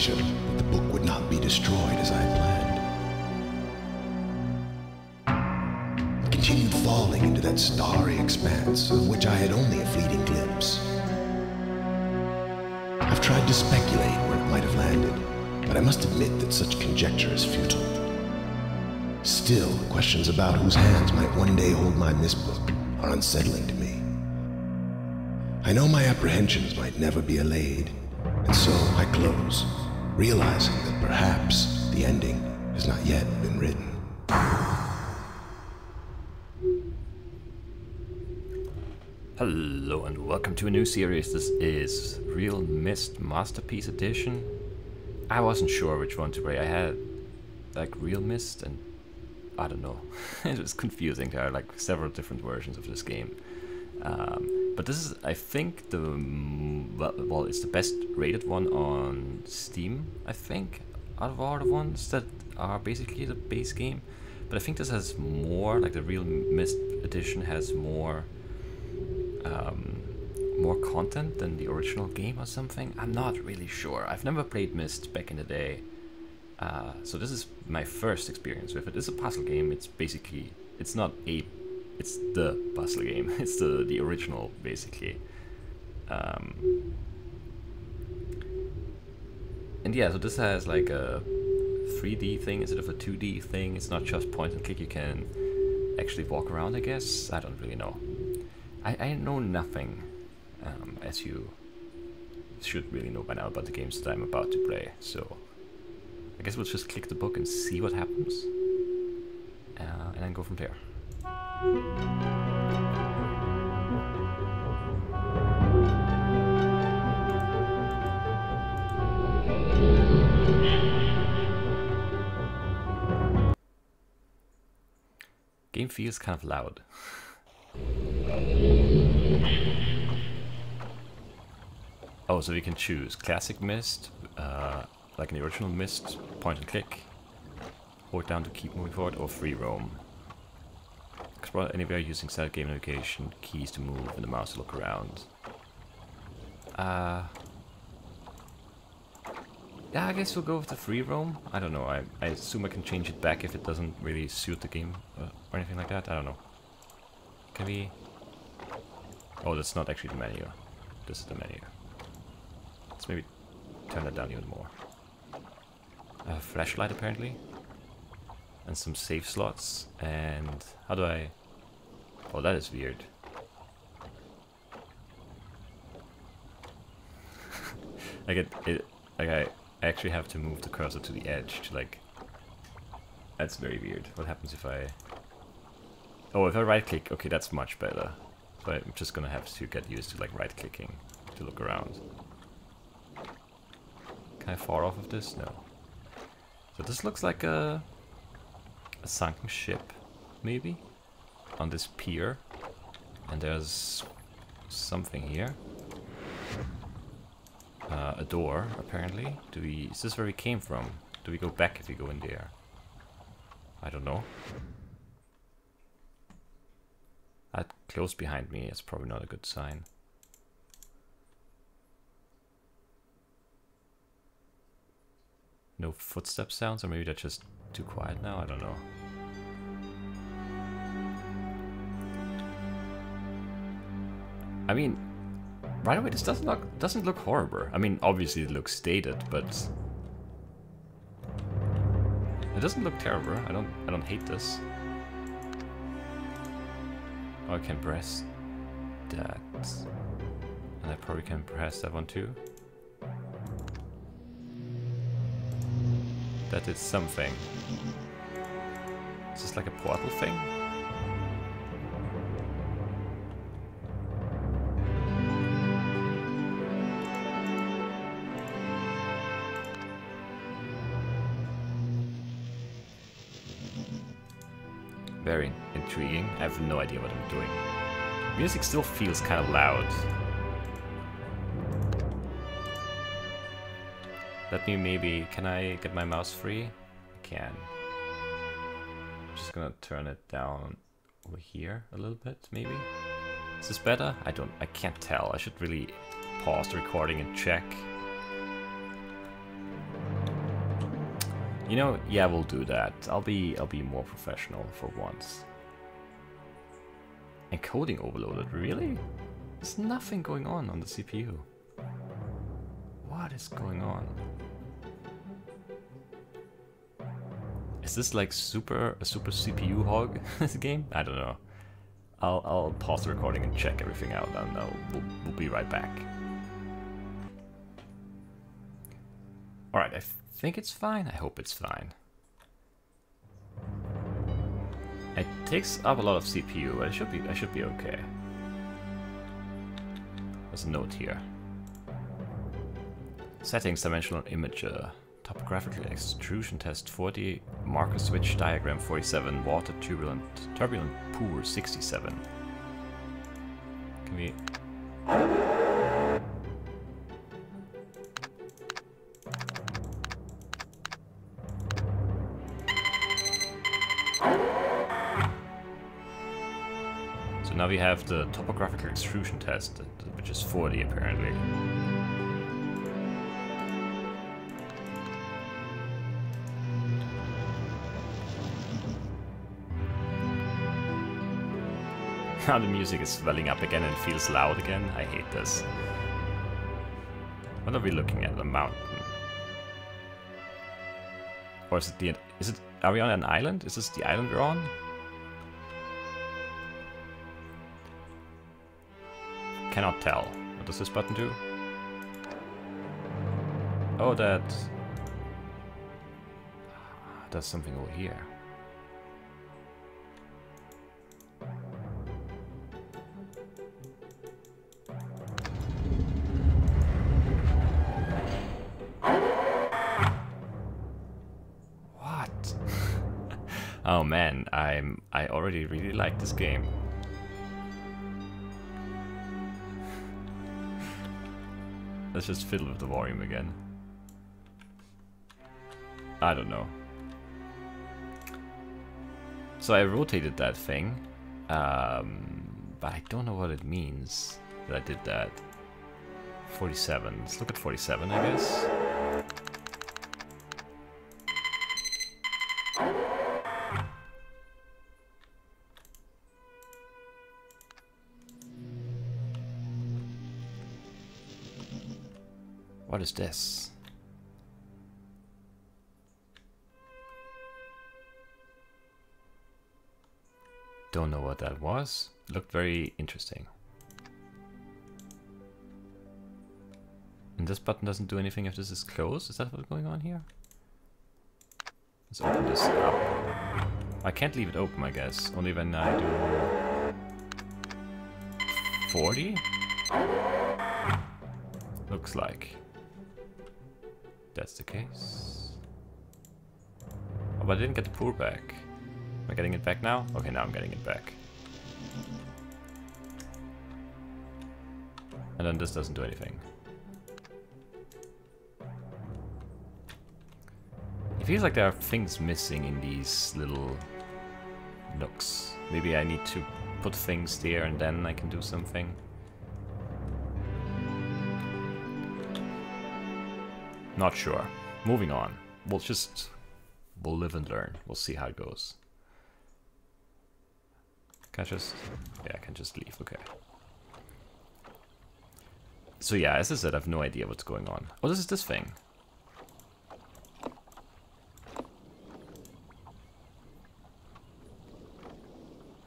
conviction that the book would not be destroyed as I had planned. It continued falling into that starry expanse of which I had only a fleeting glimpse. I've tried to speculate where it might have landed, but I must admit that such conjecture is futile. Still, questions about whose hands might one day hold my Myst book are unsettling to me. I know my apprehensions might never be allayed, and so I close, realizing that perhaps the ending has not yet been written. Hello and welcome to a new series. This is realMyst Masterpiece Edition. I wasn't sure which one to play. I had like realMyst and I don't know. It was confusing. There are like several different versions of this game. But this is, I think, well, it's the best rated one on Steam, I think, out of all the ones that are basically the base game. But I think this has more, like the realMyst edition has more more content than the original game or something. I'm not really sure. I've never played Myst back in the day. So this is my first experience with it. It's a puzzle game. It's basically, it's the puzzle game. It's the original, basically. And yeah, so this has like a 3D thing instead of a 2D thing. It's not just point and click. You can actually walk around, I guess. I don't really know. I know nothing, as you should really know by now, about the games that I'm about to play. So I guess we'll just click the book and see what happens, and then go from there. Game feels kind of loud. Oh, so we can choose classic Myst, like in the original Myst, point and click, hold down to keep moving forward, or free roam. Explore anywhere using set game navigation keys to move and the mouse to look around. Yeah, I guess we'll go with the free roam. I don't know, I assume I can change it back if it doesn't really suit the game or anything like that. I don't know. Can we... Oh, that's not actually the menu. This is the menu. Let's maybe turn that down even more. A flashlight apparently. And some save slots. And how do I... Oh, that is weird. Like I actually have to move the cursor to the edge to like... That's very weird. What happens if I... Oh, if I right click, okay, that's much better. So I'm just gonna have to get used to like right clicking to look around. Can I fall off of this? No. So this looks like a sunken ship, maybe, on this pier. And there's something here. A door, apparently. Is this where we came from? Do we go back if we go in there? I don't know. That closed behind me is probably not a good sign. No footstep sounds, or maybe they're just too quiet now, I don't know. I mean, right away this doesn't look horrible. I mean, obviously it looks dated, but it doesn't look terrible. I don't hate this. Oh, I can press that. And I probably can press that one too. That is something. Is this like a portal thing? Very intriguing. I have no idea what I'm doing. Music still feels kind of loud. Let me maybe... Can I get my mouse free? I can. I'm just gonna turn it down over here a little bit, maybe? Is this better? I can't tell. I should really pause the recording and check. You know, yeah, we'll do that. I'll be more professional for once. Encoding overloaded, really? There's nothing going on the CPU. What is going on? Is this like a super CPU hog this game? I don't know. I'll pause the recording and check everything out, and we'll be right back. Alright, I think it's fine. I hope it's fine. It takes up a lot of CPU, but I should be okay. There's a note here. Settings, dimensional imager, topographical extrusion test 40, marker switch diagram 47, water turbulent pool 67. Can we... So now we have the topographical extrusion test, which is 40 apparently. Now the music is swelling up again and feels loud again. I hate this. What are we looking at? A mountain? Or is it the... Are we on an island? Is this the island we're on? Cannot tell. What does this button do? Oh, that... Does something over here. Oh man, I already really like this game. Let's just fiddle with the volume again. I don't know. So I rotated that thing, but I don't know what it means that I did that. 47. Let's look at 47, I guess. What is this? Don't know what that was. Looked very interesting. And this button doesn't do anything if this is closed? Is that what's going on here? Let's open this up. I can't leave it open, I guess. Only when I do... 40? Looks like. That's the case. Oh, but I didn't get the pool back. Am I getting it back now? Okay, now I'm getting it back. And then this doesn't do anything. It feels like there are things missing in these little nooks. Maybe I need to put things there and then I can do something. Not sure. Moving on. We'll live and learn. We'll see how it goes. Can I just... Yeah, I can just leave. Okay. So yeah, as I said, I have no idea what's going on. Oh, this is this thing.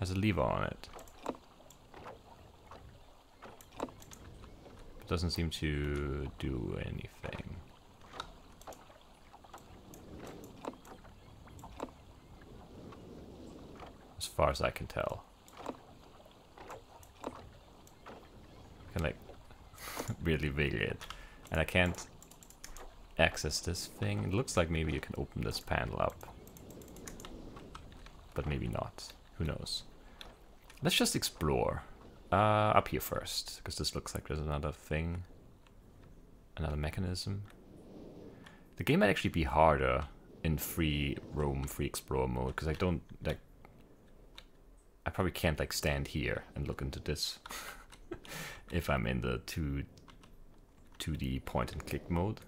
Has a lever on it. It doesn't seem to do anything. As far as I can tell. I can like really wiggle it. And I can't access this thing. It looks like maybe you can open this panel up. But maybe not. Who knows? Let's just explore. Up here first, because this looks like there's another thing. Another mechanism. The game might actually be harder in free roam, free explore mode, because I don't like... I probably can't like stand here and look into this if I'm in the 2D point and click mode.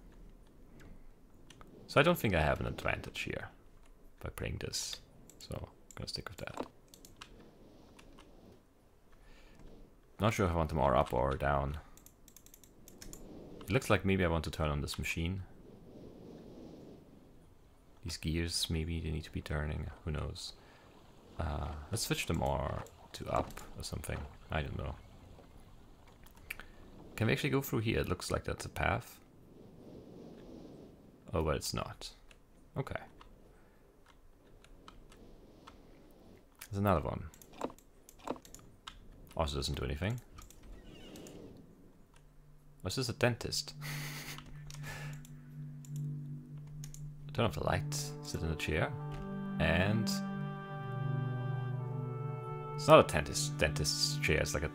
So I don't think I have an advantage here by playing this. So I'm gonna stick with that. Not sure if I want them more up or down. It looks like maybe I want to turn on this machine. These gears, maybe they need to be turning, who knows. Let's switch them more to up or something, I don't know. Can we actually go through here? It looks like that's a path. Oh, but it's not. Okay. There's another one. Also doesn't do anything. What's this, a dentist? Turn off the light, sit in a chair, and... It's not a dentist's chair, it's like a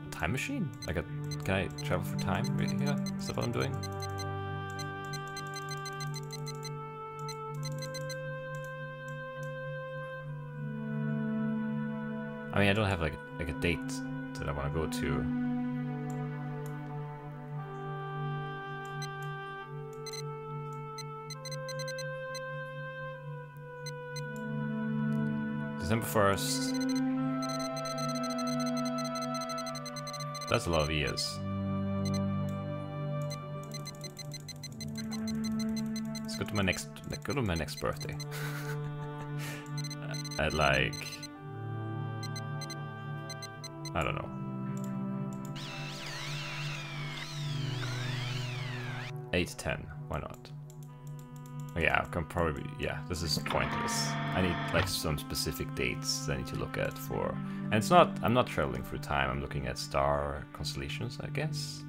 time machine? Like a... Can I travel for time right here? Is that what I'm doing? I mean, I don't have like a date that I want to go to. December 1st. That's a lot of years. Let's go to my next birthday. At like, I don't know, 8 to 10. Why not? Yeah, I can probably, yeah, this is pointless. I need like some specific dates that I need to look at for, and it's not, I'm not traveling through time, I'm looking at star constellations, I guess.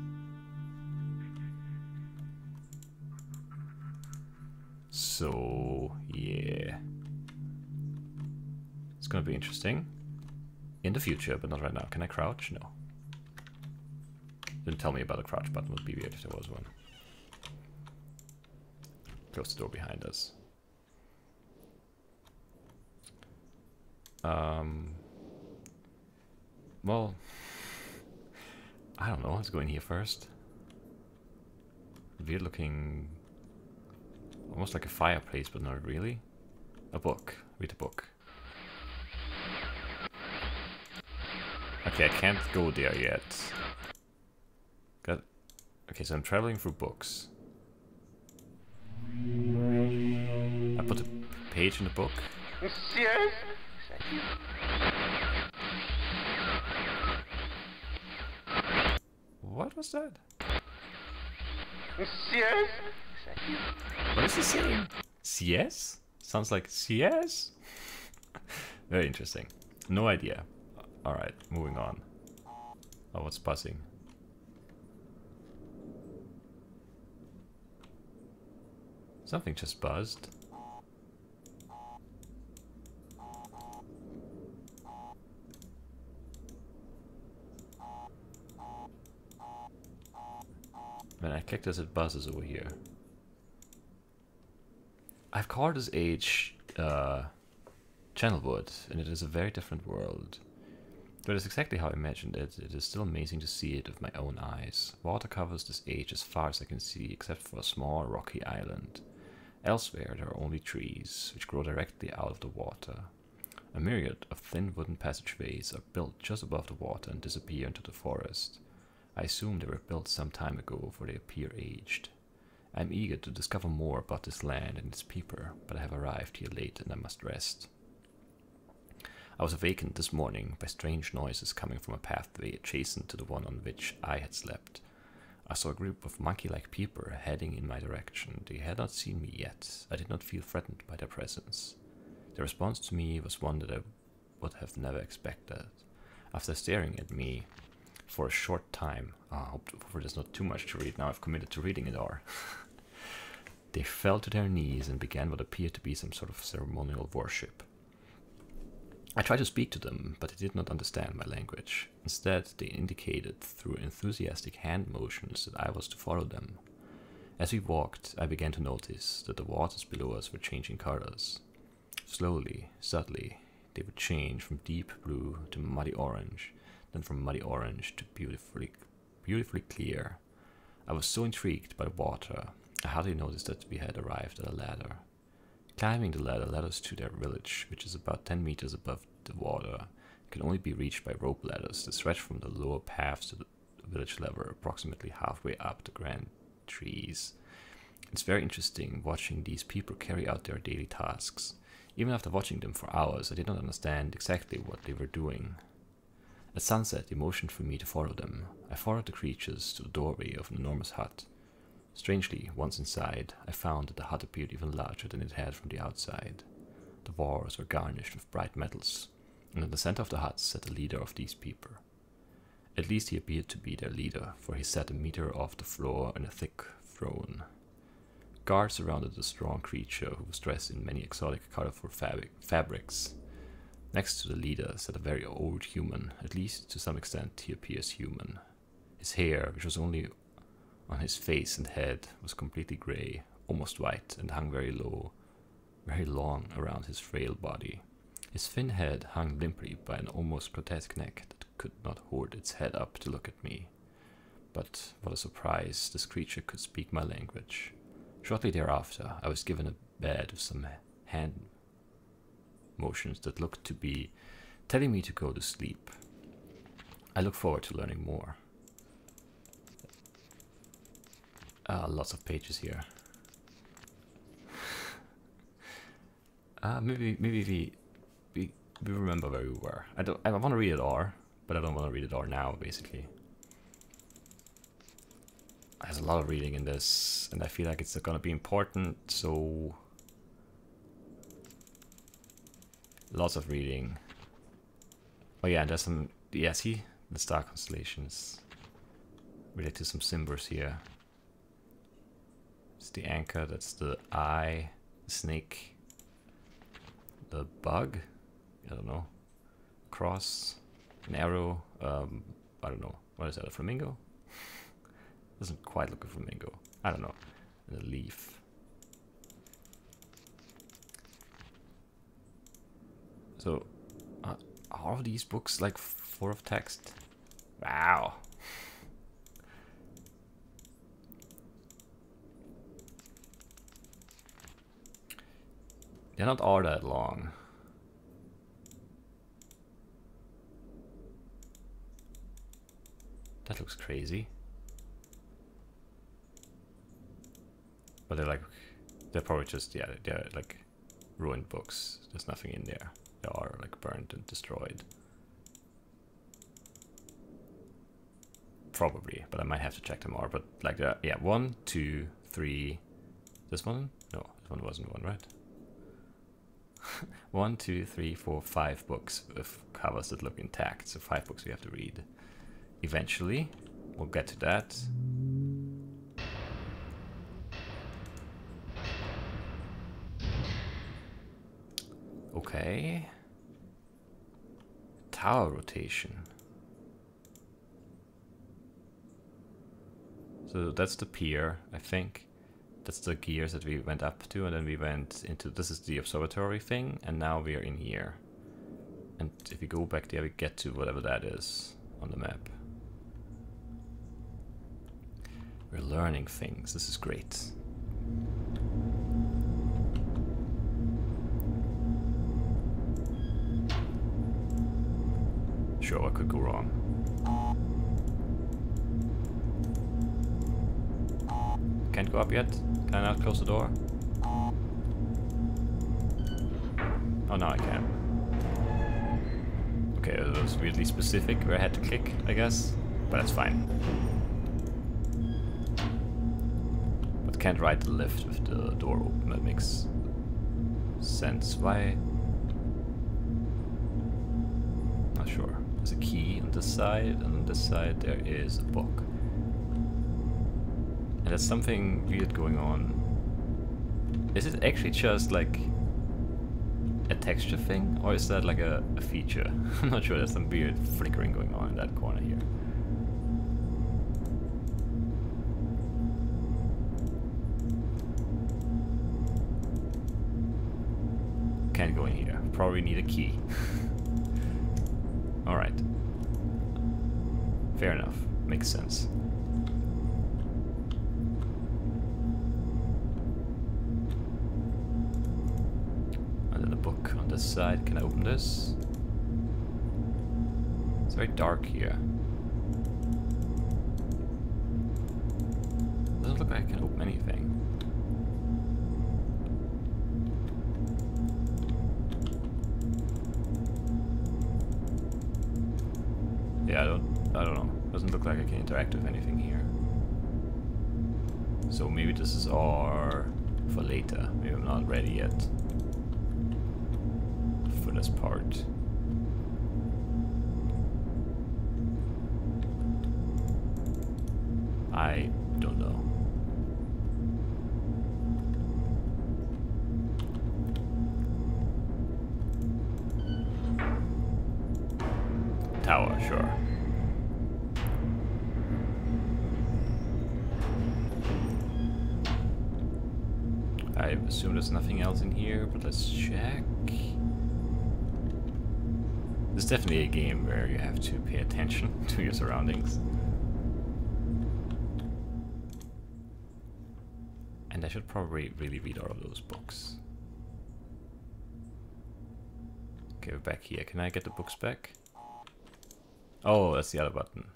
So, yeah. It's gonna be interesting. In the future, but not right now. Can I crouch? No. Didn't tell me about a crouch button, would be weird if there was one. Close the door behind us. Well, I don't know, let's go in here first. Weird looking, almost like a fireplace, but not really. A book, read a book. Okay, I can't go there yet. Okay, so I'm traveling through books. I put a page in the book. Monsieur? What was that? Monsieur? What is he saying? CS? Sounds like CS? Very interesting. No idea. Alright, moving on. Oh, what's buzzing? Something just buzzed. When I click this, it buzzes over here. I've called this age Channelwood, and it is a very different world. But it's exactly how I imagined it. It is still amazing to see it with my own eyes. Water covers this age as far as I can see, except for a small rocky island. Elsewhere there are only trees, which grow directly out of the water. A myriad of thin wooden passageways are built just above the water and disappear into the forest. I assume they were built some time ago, for they appear aged. I am eager to discover more about this land and its people, but I have arrived here late and I must rest. I was awakened this morning by strange noises coming from a pathway adjacent to the one on which I had slept. I saw a group of monkey-like people heading in my direction. They had not seen me yet. I did not feel threatened by their presence. Their response to me was one that I would have never expected. After staring at me for a short time, hopefully there's not too much to read, now I've committed to reading it all. They fell to their knees and began what appeared to be some sort of ceremonial worship. I tried to speak to them, but they did not understand my language. Instead, they indicated through enthusiastic hand motions that I was to follow them. As we walked, I began to notice that the waters below us were changing colors. Slowly, subtly, they would change from deep blue to muddy orange, then from muddy orange to beautifully clear. I was so intrigued by the water, I hardly noticed that we had arrived at a ladder. Climbing the ladder led us to their village, which is about 10 meters above the water. It can only be reached by rope ladders that stretch from the lower paths to the village level, approximately halfway up the grand trees. It's very interesting watching these people carry out their daily tasks. Even after watching them for hours, I did not understand exactly what they were doing. At sunset, they motioned for me to follow them. I followed the creatures to the doorway of an enormous hut. Strangely, once inside, I found that the hut appeared even larger than it had from the outside. The walls were garnished with bright metals, and in the center of the hut sat the leader of these people. At least he appeared to be their leader, for he sat a meter off the floor on a thick throne. Guards surrounded the strong creature, who was dressed in many exotic, colorful fabrics. Next to the leader sat a very old human. At least to some extent he appears human. His hair, which was only on his face and head, was completely grey, almost white, and hung very low, very long around his frail body. His thin head hung limply by an almost grotesque neck that could not hold its head up to look at me. But what a surprise, this creature could speak my language. Shortly thereafter, I was given a bed with some hand motions that looked to be telling me to go to sleep. I look forward to learning more. Lots of pages here. Maybe we remember where we were. I want to read it all, but I don't want to read it all now. Basically, there's a lot of reading in this, and I feel like it's gonna be important. So lots of reading. Oh yeah, and there's some. Yeah, see the star constellations related to some symbols here. It's the anchor, that's the eye, the snake, the bug, I don't know, cross, an arrow, I don't know, what is that, a flamingo? Doesn't quite look a flamingo, I don't know, and a leaf. So, are all of these books like full of text? Wow. They're not all that long. That looks crazy. But they're probably just, yeah, they're like ruined books. There's nothing in there. They are like burned and destroyed. Probably, but I might have to check them all. But like, yeah, 1, 2, 3. This one? No, this one wasn't one, right? 1, 2, 3, 4, 5 books with covers that look intact. So 5 books we have to read. Eventually, we'll get to that. Okay. Tower rotation. So that's the pier, I think. That's the gears that we went up to, and then we went into, this is the observatory thing, and now we are in here. And if we go back there, we get to whatever that is on the map. We're learning things, this is great. Sure, what could go wrong? Can't go up yet? Can I not close the door? Oh, now I can. Okay, it was weirdly specific where I had to click, I guess. But that's fine. But can't ride the lift with the door open. That makes sense. Why? Not sure. There's a key on this side, and on this side there is a book. And there's something weird going on. Is it actually just like a texture thing, or is that like a feature? I'm not sure, there's some weird flickering going on in that corner here. Can't go in here, probably need a key. Alright. Fair enough, makes sense. book on this side. Can I open this? It's very dark here. Doesn't look like I can open anything. Yeah, I don't know. Doesn't look like I can interact with anything here. So maybe this is all for later. Maybe I'm not ready yet for this part. I don't know. Tower, sure. I assume there's nothing else in here, but let's check. This is definitely a game where you have to pay attention to your surroundings. And I should probably really read all of those books. Okay, we're back here. Can I get the books back? Oh, that's the other button.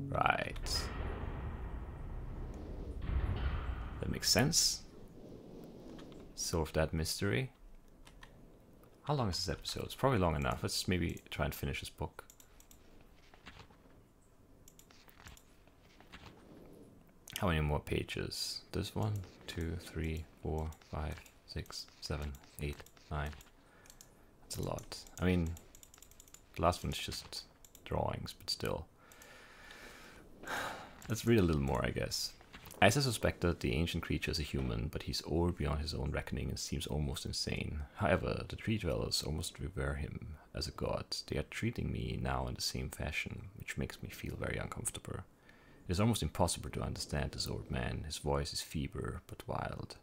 Right. That makes sense. Solve that mystery. How long is this episode? It's probably long enough. Let's maybe try and finish this book. How many more pages? This 1, 2, 3, 4, 5, 6, 7, 8, 9. That's a lot. I mean, the last one's just drawings, but still. Let's read a little more, I guess. As I suspected, the ancient creature is a human, but he's old beyond his own reckoning and seems almost insane. However, the tree dwellers almost revere him as a god. They are treating me now in the same fashion, which makes me feel very uncomfortable. It is almost impossible to understand this old man. His voice is feeble but wild.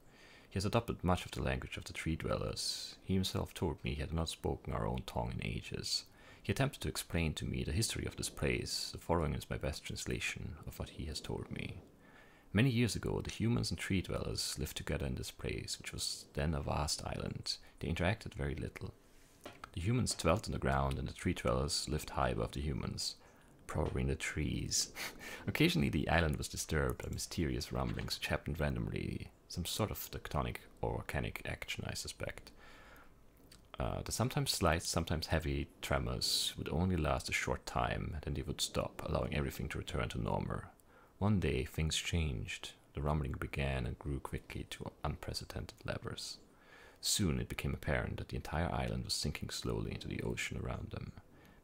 He has adopted much of the language of the tree dwellers. He himself told me he had not spoken our own tongue in ages. He attempted to explain to me the history of this place. The following is my best translation of what he has told me. Many years ago, the humans and tree dwellers lived together in this place, which was then a vast island. They interacted very little. The humans dwelt on the ground, and the tree dwellers lived high above the humans, probably in the trees. Occasionally, the island was disturbed by mysterious rumblings which happened randomly, some sort of tectonic or volcanic action, I suspect. The sometimes slight, sometimes heavy tremors would only last a short time, then they would stop, allowing everything to return to normal. One day, things changed. The rumbling began and grew quickly to unprecedented levels. Soon it became apparent that the entire island was sinking slowly into the ocean around them.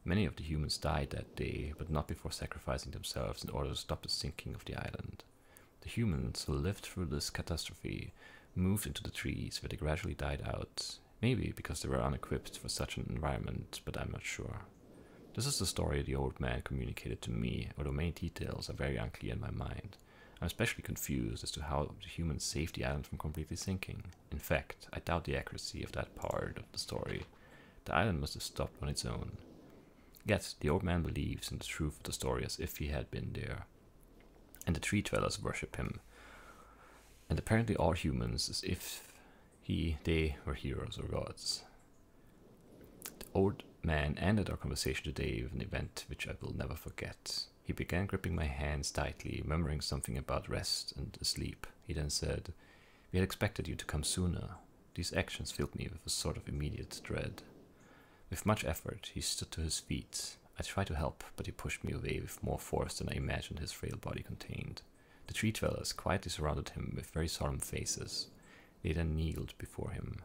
Many of the humans died that day, but not before sacrificing themselves in order to stop the sinking of the island. The humans who lived through this catastrophe moved into the trees, where they gradually died out. Maybe because they were unequipped for such an environment, but I'm not sure. This is the story the old man communicated to me, although many details are very unclear in my mind. I'm especially confused as to how the humans saved the island from completely sinking. In fact, I doubt the accuracy of that part of the story. The island must have stopped on its own. Yet, the old man believes in the truth of the story as if he had been there. And the tree dwellers worship him. And apparently all humans as if they were heroes or gods. The old man ended our conversation today with an event which I will never forget. He began gripping my hands tightly, murmuring something about rest and sleep. He then said, "We had expected you to come sooner." These actions filled me with a sort of immediate dread. With much effort, he stood to his feet. I tried to help, but he pushed me away with more force than I imagined his frail body contained. The tree dwellers quietly surrounded him with very solemn faces. They then kneeled before him.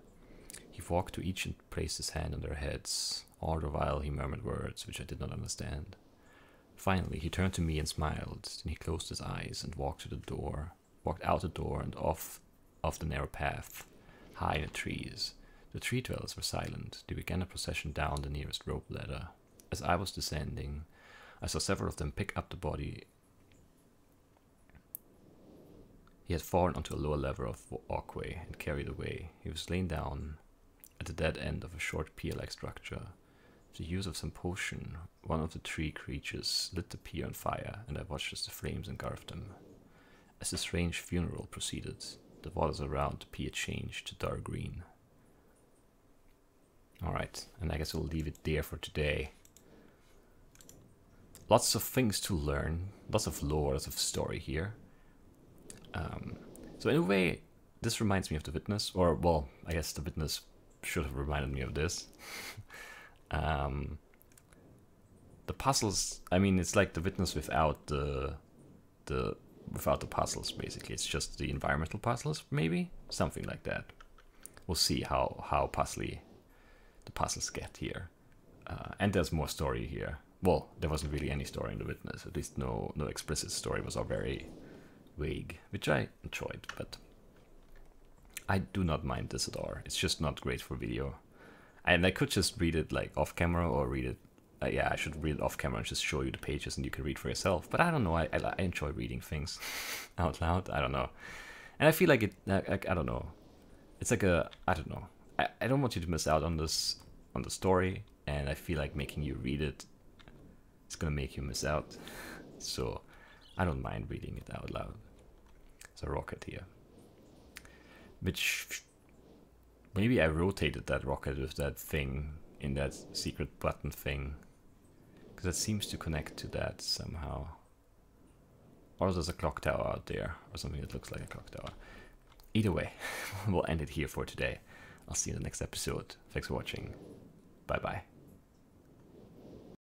He walked to each and placed his hand on their heads. All the while he murmured words which I did not understand. Finally, he turned to me and smiled. Then he closed his eyes and walked out the door and off the narrow path, high in the trees. The tree dwellers were silent. They began a procession down the nearest rope ladder. As I was descending, I saw several of them pick up the body. He had fallen onto a lower level of walkway and carried away. He was laid down at the dead end of a short pier-like structure. With the use of some potion, one of the tree creatures lit the pier on fire, and I watched as the flames engulfed them. As the strange funeral proceeded, the waters around the pier changed to dark green. Alright, and I guess we'll leave it there for today. Lots of things to learn, lots of lore, lots of story here. So in a way, this reminds me of The Witness, or, well, I guess The Witness should have reminded me of this. The puzzles, I mean, it's like The Witness without the puzzles, basically. It's just the environmental puzzles, maybe? Something like that. We'll see how puzzly the puzzles get here. And there's more story here. Well, there wasn't really any story in The Witness. At least no explicit story. It was all very vague, which I enjoyed, but I do not mind this at all. It's just not great for video. And I could just read it like off camera, or read it. Yeah, I should read it off camera and just show you the pages and you can read for yourself. But I don't know. I enjoy reading things out loud. I don't know. And I feel like it. I don't know. It's like a. I don't know. I don't want you to miss out on this, on the story, and I feel like making you read it, it's gonna make you miss out. So I don't mind reading it out loud. It's a rocket here, which maybe I rotated that rocket with that thing in that secret button thing, because it seems to connect to that somehow. Or there's a clock tower out there, or something that looks like a clock tower. Either way, we'll end it here for today. I'll see you in the next episode. Thanks for watching. Bye bye.